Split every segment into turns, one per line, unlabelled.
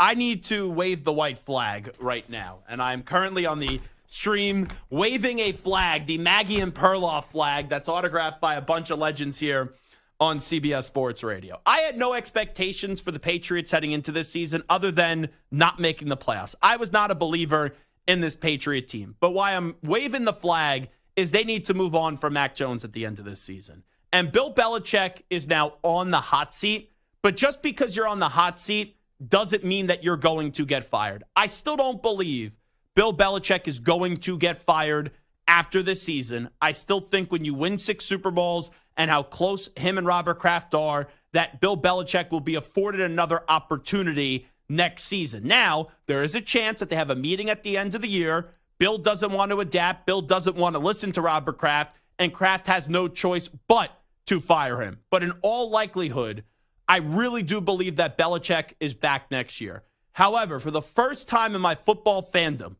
I need to wave the white flag right now. And I'm currently on the stream waving a flag, the Maggie and Perloff flag that's autographed by a bunch of legends here on CBS Sports Radio. I had no expectations for the Patriots heading into this season other than not making the playoffs. I was not a believer in this Patriot team. But why I'm waving the flag is they need to move on from Mac Jones at the end of this season. And Bill Belichick is now on the hot seat. But just because you're on the hot seat doesn't mean that you're going to get fired. I still don't believe Bill Belichick is going to get fired after this season. I still think when you win 6 Super Bowls and how close him and Robert Kraft are, that Bill Belichick will be afforded another opportunity next season. Now, there is a chance that they have a meeting at the end of the year. Bill doesn't want to adapt. Bill doesn't want to listen to Robert Kraft, and Kraft has no choice but to fire him. But in all likelihood, I really do believe that Belichick is back next year. However, for the first time in my football fandom,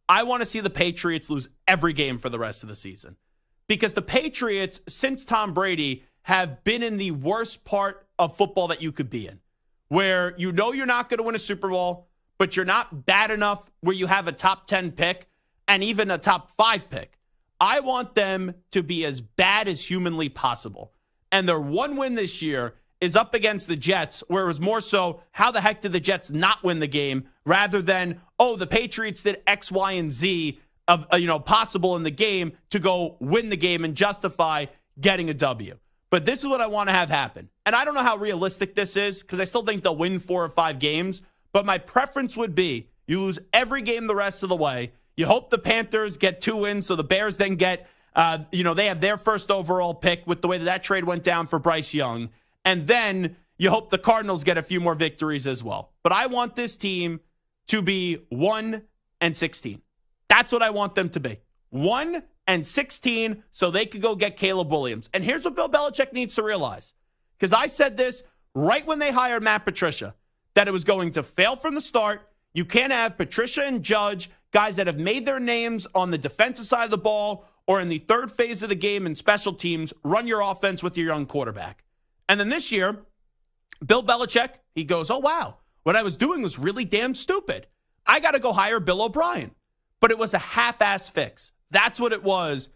I want to see the Patriots lose every game for the rest of the season. Because the Patriots, since Tom Brady, have been in the worst part of football that you could be in, where you know you're not going to win a Super Bowl, but you're not bad enough where you have a top 10 pick and even a top 5 pick. I want them to be as bad as humanly possible. And their one win this year is up against the Jets, where it was more so, how the heck did the Jets not win the game, rather than, oh, the Patriots did X, Y, and Z of possible in the game to go win the game and justify getting a W. But this is what I want to have happen. And I don't know how realistic this is, because I still think they'll win 4 or 5 games. But my preference would be you lose every game the rest of the way. You hope the Panthers get 2 wins, so the Bears then get, they have their first overall pick with the way that trade went down for Bryce Young. And then you hope the Cardinals get a few more victories as well. But I want this team to be 1-16. That's what I want them to be. 1-16, so they could go get Caleb Williams. And here's what Bill Belichick needs to realize. Because I said this right when they hired Matt Patricia, that it was going to fail from the start. You can't have Patricia and Judge, guys that have made their names on the defensive side of the ball or in the third phase of the game in special teams, run your offense with your young quarterback. And then this year, Bill Belichick, he goes, oh, wow, what I was doing was really damn stupid. I got to go hire Bill O'Brien. But it was a half-ass fix. That's what it was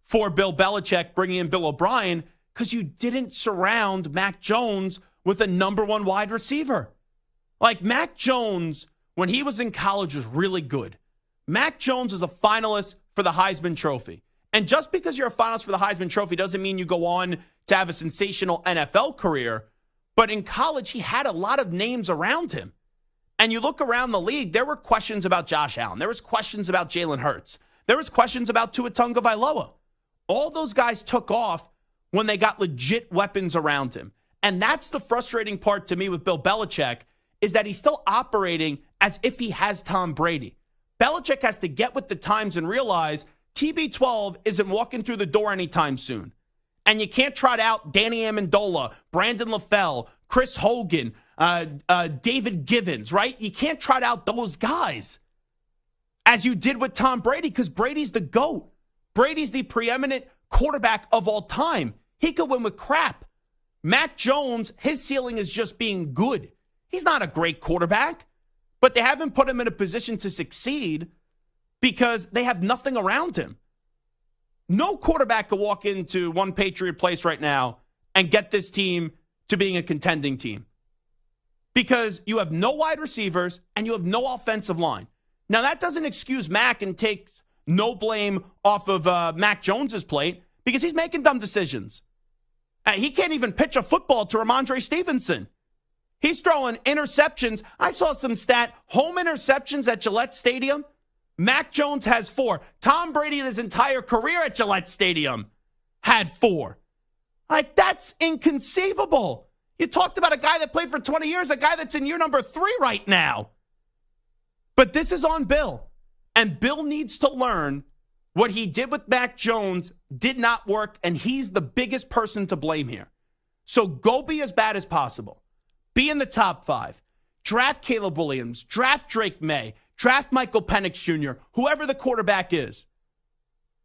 for Bill Belichick bringing in Bill O'Brien, because you didn't surround Mac Jones with a number 1 wide receiver. Like, Mac Jones, when he was in college, was really good. Mac Jones is a finalist for the Heisman Trophy. And just because you're a finalist for the Heisman Trophy doesn't mean you go on to have a sensational NFL career. But in college, he had a lot of names around him. And you look around the league, there were questions about Josh Allen. There was questions about Jalen Hurts. There was questions about Tua Tagovailoa. All those guys took off when they got legit weapons around him. And that's the frustrating part to me with Bill Belichick, is that he's still operating as if he has Tom Brady. Belichick has to get with the times and realize TB12 isn't walking through the door anytime soon. And you can't trot out Danny Amendola, Brandon LaFell, Chris Hogan, David Givens, right? You can't trot out those guys as you did with Tom Brady, because Brady's the GOAT. Brady's the preeminent quarterback of all time. He could win with crap. Mac Jones, his ceiling is just being good. He's not a great quarterback, but they haven't put him in a position to succeed because they have nothing around him. No quarterback could walk into one Patriot place right now and get this team to being a contending team, because you have no wide receivers and you have no offensive line. Now, that doesn't excuse Mac and takes no blame off of Mac Jones's plate, because he's making dumb decisions. He can't even pitch a football to Ramondre Stevenson. He's throwing interceptions. I saw some stat, home interceptions at Gillette Stadium. Mac Jones has 4. Tom Brady in his entire career at Gillette Stadium had 4. Like, that's inconceivable. You talked about a guy that played for 20 years, a guy that's in year number 3 right now. But this is on Bill. And Bill needs to learn what he did with Mac Jones did not work, and he's the biggest person to blame here. So go be as bad as possible. Be in the top 5. Draft Caleb Williams. Draft Drake May. Draft Michael Penix Jr., whoever the quarterback is.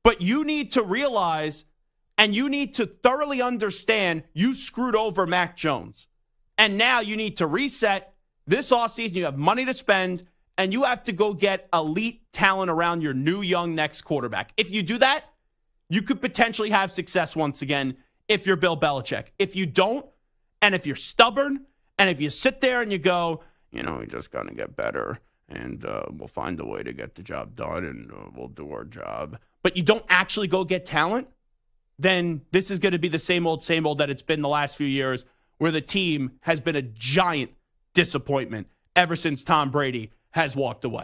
But you need to realize and you need to thoroughly understand you screwed over Mac Jones. And now you need to reset. This offseason, you have money to spend, and you have to go get elite talent around your new young next quarterback. If you do that, you could potentially have success once again if you're Bill Belichick. If you don't, and if you're stubborn, and if you sit there and you go, we just got to get better, and we'll find a way to get the job done, and we'll do our job, but you don't actually go get talent, then this is going to be the same old that it's been the last few years, where the team has been a giant disappointment ever since Tom Brady has walked away.